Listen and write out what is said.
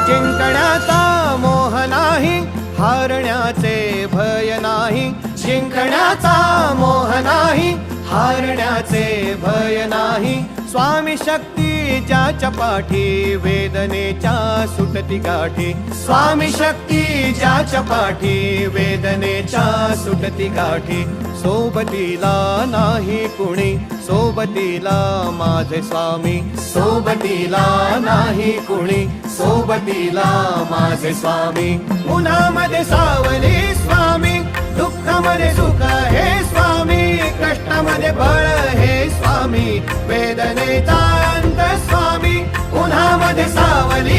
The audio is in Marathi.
जिंकण्याचा मोह नाही, हारण्याचे भय नाही. जिंकण्याचा मोह नाही, हारण्याचे भय नाही. स्वामी शक्ती ज्याच्या पाठी, वेदनेच्या सुटती गाठी. स्वामी शक्ती ज्याच्या पाठी, वेदनेच्या सुटती गाठी. सोबतीला नाही कुणी, सोबतीला माझे स्वामी. सोबतीला नाही कुणी, सोबतीला माझे स्वामी. उन्हामध्ये सावली स्वामी, दुःखामध्ये सुख हे स्वामी. कष्टामध्ये बळ हे स्वामी, वेदनेचा अंत स्वामी. उन्हामध्ये सावली